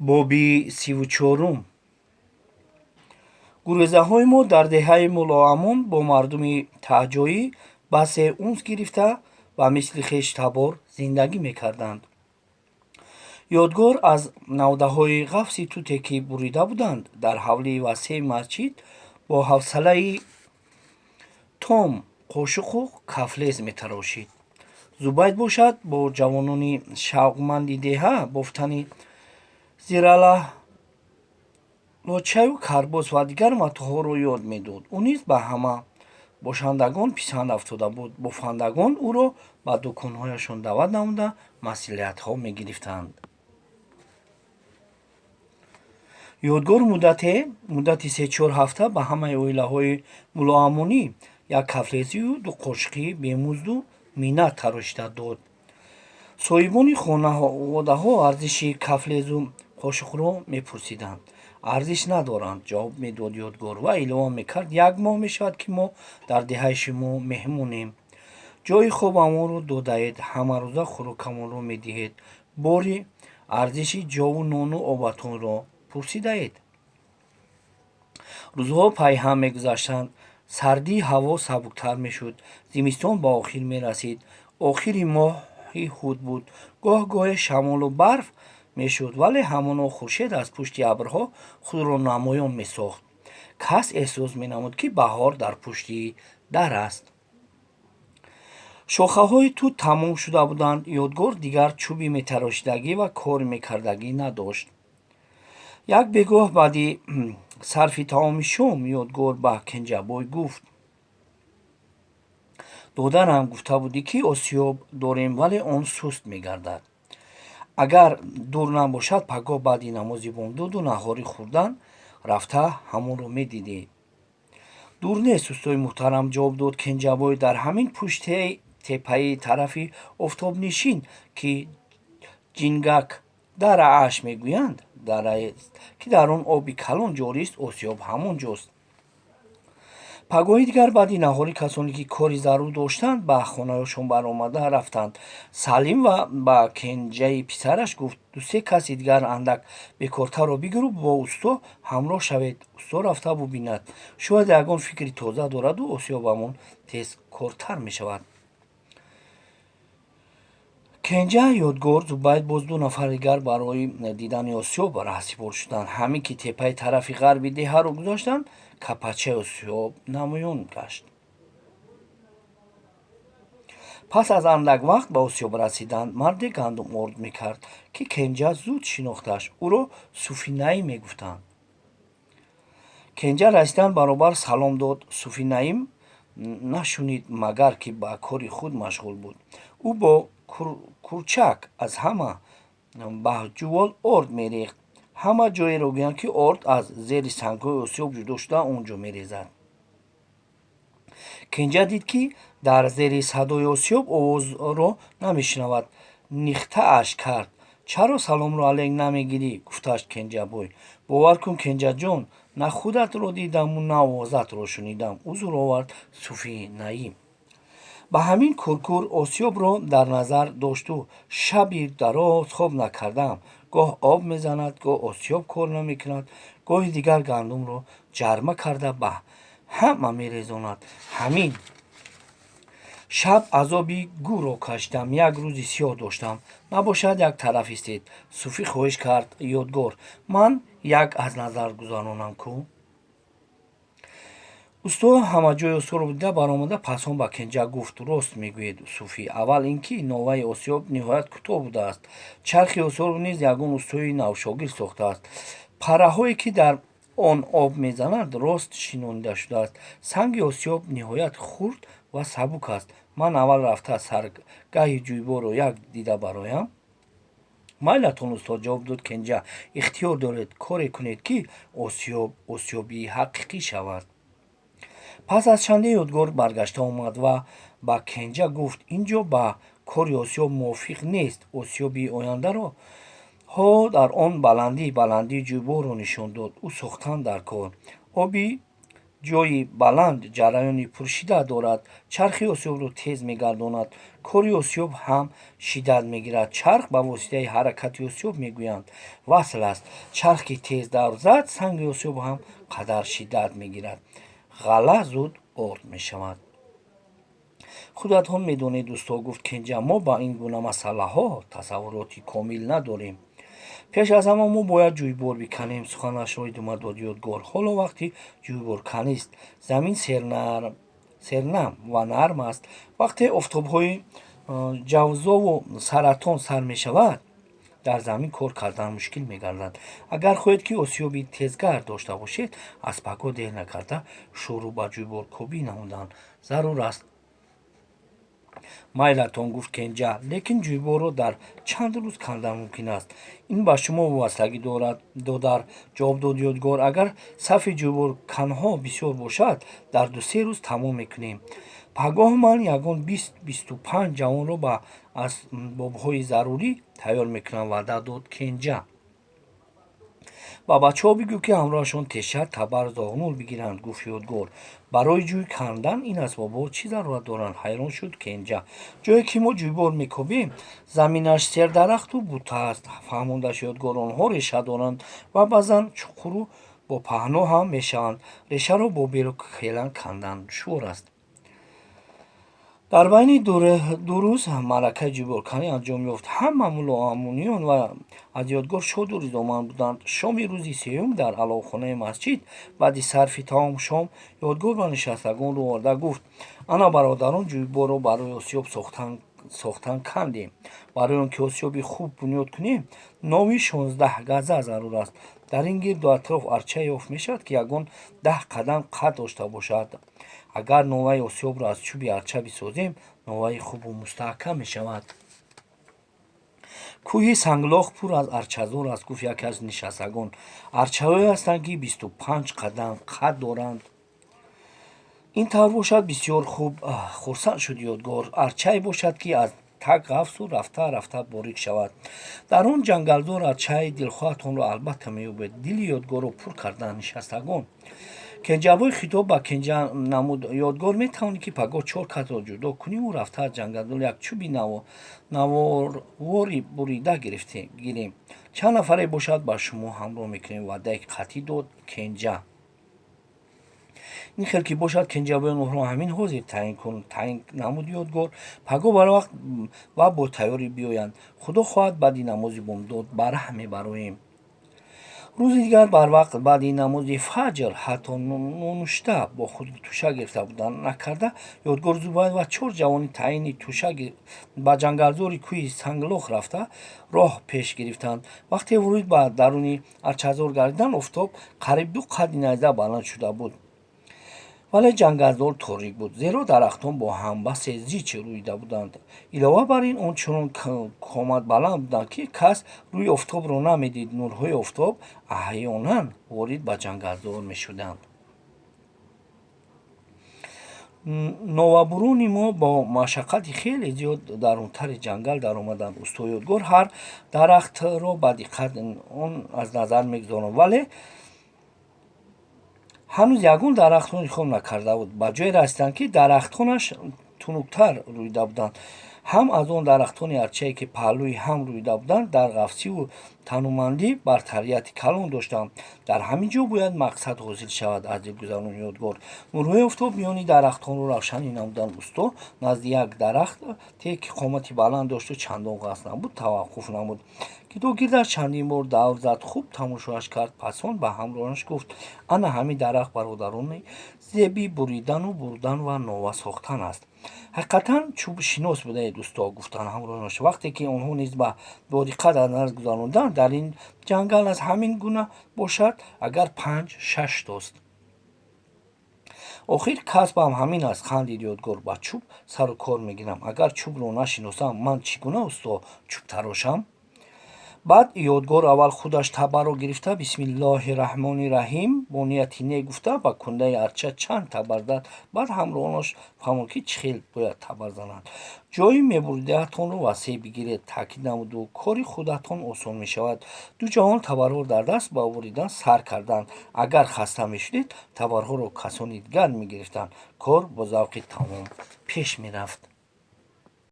боби 34 гурезаҳои мо дар деҳаи мулоамон бо мардуми таҳҷоӣ баҳсе унс гирифта ва мисли хеш табор зиндагӣ мекарданд. ёдгор аз навдаҳои ғафси туте ки бурида буданд дар ҳавлии васеъи масҷид бо ҳавсалаи том қошуқу кафлез метарошид. зубайд бошад бо ҷавонони шавқманди деҳа бофтани зиралаҳлочаю карбос ва дигар матоъҳоро ёд медод. Ӯ низ ба ҳама бошандагон писанд афтода буд. Бофандагон ӯро ба дуконҳояшон даъват намуда маслиҳатҳо мегирифтанд. ёдгор муддати 3-4 ҳафта ба ҳамаи оилаҳои мулоамонӣ як кафлезию ду қошиқи бемузду миннат тарошида дод. соҳибони хонаводаҳо арзиши кафлезу қошиқро мепурсиданд. арзиш надоранд, ҷавоб медод ёдгор ва илова мекард: 1 моҳ мешавад ки мо дар деҳаи шумо меҳмонем. ҷойи хобамонро додаед, ҳамарӯза хӯрокамонро медиҳед, бори арзиши ҷову нону обатонро пурсидаед. рӯзҳо пайҳам мегузаштанд. сардии ҳаво сабуктар мешуд. зимистон ба охир мерасид. охири моҳи худ буд. гоҳ-гоҳе шамолу барф мешуд, вале ҳамоно хуршед аз пушти абрҳо худро намоён месохт. кас эҳсос менамуд, ки баҳор дар пушти дар аст. шохаҳои тут тамом шуда буданд. ёдгор дигар чӯби метарошидагӣ ва кори мекардагӣ надошт. як бегоҳ баъди сарфи таоми шом ёдгор ба кенҷабой гуфт: додарам гуфта будӣ, ки осёб дорем, вале он суст мегардад. агар дур набошад, пагоҳ баъди намози бомдоду наҳорӣ хӯрдан рафта ҳамонро медидӣ. дур нест, устои муҳтарам, ҷавоб дод кенҷабой. дар ҳамин пушти теппаи тарафи офтобнишин, ки ҷингак дарааш мегӯянд, дараест, ки дар он оби калон ҷорист. осёб ҳамон ҷост. пагоҳи дигар баъди наҳорӣ касоне ки кори зарур доштанд ба хонаҳояшон баромада рафтанд. Салим ва ба кенҷаи писараш гуфт: 2-3 каси дигар андак бекортарро бигиру бо усто ҳамроҳ шавед. усто рафта бубинад, шояд ягон фикри тоза дораду осёбамон тезкортар мешавад. кенҷа, ёдгор, зубайд боз 2 нафари дигар барои дидани осёб раҳсибор шуданд. ҳамин ки теппаи тарафи ғарби деҳаро гузаштанд, капачаи осёб намоён гашт. пас аз андак вақт ба осёб расиданд. марде гандуморд мекард, ки кенҷа зуд шинохташ. ӯро Суфи-Наим мегуфтанд. кенҷа расидан баробар салом дод. Суфи-Наим нашунид, магар ки ба кори худ машғул буд. ӯ бо курчак аз ҳама баҳҷувол орд мерехт. ҳама ҷоеро гӯянд, ки орд аз зери сангҳои осёб ҷудо шуда он ҷо мерезад. кенҷа дид, ки дар зери садои осёб овозро намешунавад. нихтааш кард. чаро саломро алайк намегирӣ? гуфташ кенҷабой. бовар кун кенҷаҷон, на худатро дидаму на овозатро шунидам, узр овард Суфи-Наим. ба ҳамин куркур осёбро дар назар дошту шаби дароз хоб накардам. гоҳ об мезанад, гоҳ осёб кор намекунад, гоҳи дигар гандумро ҷарма карда ба ҳама мерезонад. ҳамин шаб азоби гӯро кашидам. як рӯзи сиёҳ доштам. набошад як тараф истед. Суфӣ хоҳиш кард. ёдгор: ман як аз назар гузаронам ку? усто ҳамаҷои осёбро дида баромада пасон ба кенҷа гуфт: рост мегӯед Суфӣ. аввал ин ки новаи осёб ниҳоят кӯтоҳ будааст. чархи осёбро низ ягон устои навшогир сохтааст. парраҳое ки дар он об мезанад рост шинонида шудааст. санги осёб ниҳоят хурд ва сабук аст. ман аввал рафта саргаҳи ҷӯйборро як дида бароям. майлатон устод, ҷавоб дод кенҷа. ихтиёр доред, коре кунед, ки осёб осёби ҳақиқӣ шавад. пас аз чандин ёдгор баргашта омад ва ба кенҷа гуфт: ин ҷо ба кори осёб мувофиқ нест. осёби ояндаро дар он баландии ҷӯйборро нишон дод. ӯ сохтан дар кор. оби ҷойи баланд ҷараёни пуршиддат дорад. Чархи осёбро тез мегардонад. Кори осёб ҳам шиддат мегирад. Чарх ба воситаи ҳаракати осёб мегӯянд васл аст. Чарх ки тез давр зад, санги осёб ҳам қадар шиддат мегирад. ғалла зуд орд мешавад. худатон медонед дӯсто, гуфт Кенҷа, мо ба ин гуна масъалаҳо тасаввуроти комил надорем. пеш аз ҳама мо бояд ҷӯйбор биканем, суханашро идома дод ёдгор. Ҳоло вақти ҷӯйборканист. Замин сернам ва нарм аст. Вақте офтобҳои ҷавзову саратон сар мешавад, дар замин кор кардан мушкил мегардад. Агар хоҳед ки осёби тезгард дошта бошед, аз паго дер накарда шурӯъ ба ҷӯйборкобӣ намудан зарур аст. майлатон, гуфт Кенҷа, лекин ҷӯйборро дар чанд рӯз кандан мумкин аст. Ин ба шумо вобастагӣ дорад, додар ҷавоб дод ёдгор. Агар сафи ҷӯйборканҳо бисёр бошад, дар 2-3 рӯз тамом мекунем. Пагоҳ ман ягон 20-25 ҷавонро ба асбобҳои зарурӣ тайёр мекунам, ваъда дод Кенҷа. ба бачаҳо бигӯ, ки ҳамроҳашон теша, табар, зоғнур бигиранд, гуфт ёдгор. Барои ҷӯй кандан ин асбобҳо чӣ зарурат доранд? ҳайрон шуд Кенҷа. ҷое ки мо ҷӯйбор мекобем, заминаш сердарахту бута аст, фаҳмондаш ёдгор. Онҳо реша доранд ва баъзан чуқуру бо паҳно ҳам мешаванд. Решаро бо беру хелан кандан душвор аст. дар байни ду рӯз маъракаи ҷӯйборканӣ анҷом ёфт. Ҳама мулоамониён ва аз ёдгор шоду ризоманд буданд. Шоми рӯзи сеюм дар аловхонаи масҷид баъди сарфи таом шом ёдгор ба нишастагонро оварда гуфт: ана бародарон, ҷӯйборро барои осёб сохтан кандем. Барои он ки осёби хуб бунёд кунем, нови 16 газа зарур аст. дар ин гирду атроф арчае ёфт мешавад, ки ягон 10 қадам қад дошта бошад. агар новаи осёбро аз чӯби арча бисозем, новаи хубу мустаҳкам мешавад. кӯҳи санглох пур аз арчазор аст, гуфт яке аз нишастагон. арчаҳое ҳастанд, ки 25 қадам қад доранд. ин тавр бошад бисёр хуб, хурсанд шуд ёдгор. арчае бошад, ки аз так ғафсу рафта рафта борик шавад. дар он ҷангалзор арчаи дилхоҳатонро албатта меёбед. дили ёдгорро пур карданд нишастагон. Кенҷабой хитоб ба Кенҷа намуд: ёдгор, метавонӣ ки пагоҳ 4 катро ҷудо кунему рафта аз ҷангалзор як чӯби наворвори бурида гирем. чанд нафаре бошад, ба шумо ҳамроҳ мекунем, ваъдаи қатъӣ дод Кенҷа. ин хел ки бошад, Кенҷабой онҳоро ҳамин ҳозир таъин намуд ёдгор. пагоҳ барвақт ва бо тайёрӣ биёянд. худо хоҳад, баъди намози бомдод барҳ мебароем. рӯзи дигар барвақт баъди намози фаҷр, ҳатто нонушта бо худ тӯшак гирифта буданд накарда, ёдгор Зубайр ва 4 ҷавони таъини тӯшак ба ҷангалзори кӯҳи санглох рафта роҳ пеш гирифтанд. вақте ворид ба даруни арчазор гардиданд, офтоб қариб 2 қадди найза баланд шуда буд. вале ҷангалзор торик буд, зеро дарахтон бо ҳамбасе зич рӯида буданд. илова бар ин, он чунон коматбаланд буданд, ки кас рӯи офтобро намедид. нурҳои офтоб аҳёнан ворид ба ҷангалзор мешуданд. новабурони мо бо машаққати хеле зиёд дарунтари ҷангал даромаданд. усто ёдгор ҳар дарахтро ба диққат он аз назар мегузоранд, вале ҳанӯз ягон дарахтро интихоб накарда буд. ба ҷое расиданд, ки дарахтонаш тунуктар рӯида буданд. ҳам аз он дарахтони арчае, ки паҳлӯи ҳам рӯида буданд, дар ғафсиву танӯмандӣ бартарияти калон доштанд. дар ҳамин ҷо бояд мақсад ҳосил шавад, аз дил гузаронд ёдгор. нурҳои офтоб миёни дарахтонро равшанӣ намуданд. усто назди як дарахте, ки қомати баланд дошту чандон ғафс набуд, таваққуф намуд. гирдогирдаш чандин бор давр зад, хуб тамошояш кард. пас он ба ҳамроҳанаш гуфт: ана ҳамин дарахт бародарони зеби буридану бурдан ва нова сохтан аст. ҳақиқатан чӯбшинос будаед усто, гуфтанд ҳамроҳанаш. вақте ки онҳо низ ба бодиққат аз назар гузаронданд, дар ин ҷангал аз ҳамин гуна бошад, агар 5-6 тост. охир касбам ҳамин аст, хандид ёдгор. ба чӯб сару кор мегирам. агар чӯбро нашиносам, ман чӣ гуна усто чӯб тарошам? баъд ёдгор аввал худаш табаро гирифта бисмиллоҳи раҳмони раҳим бо нияти не гуфта ба кундаи арча чанд табар дад. баъд ҳамроҳонош фаҳмонд ки чӣ хел бояд табар зананд. ҷойи мебуридиатонро васеъ бигиред, таъкид намуду кори худатон осон мешавад. дуҷаҳон табарҳо дар даст ба овуридан сар карданд. агар хаста мешудед табарҳоро касони дигар мегирифтанд. кор бо завқи тамом пеш мерафт.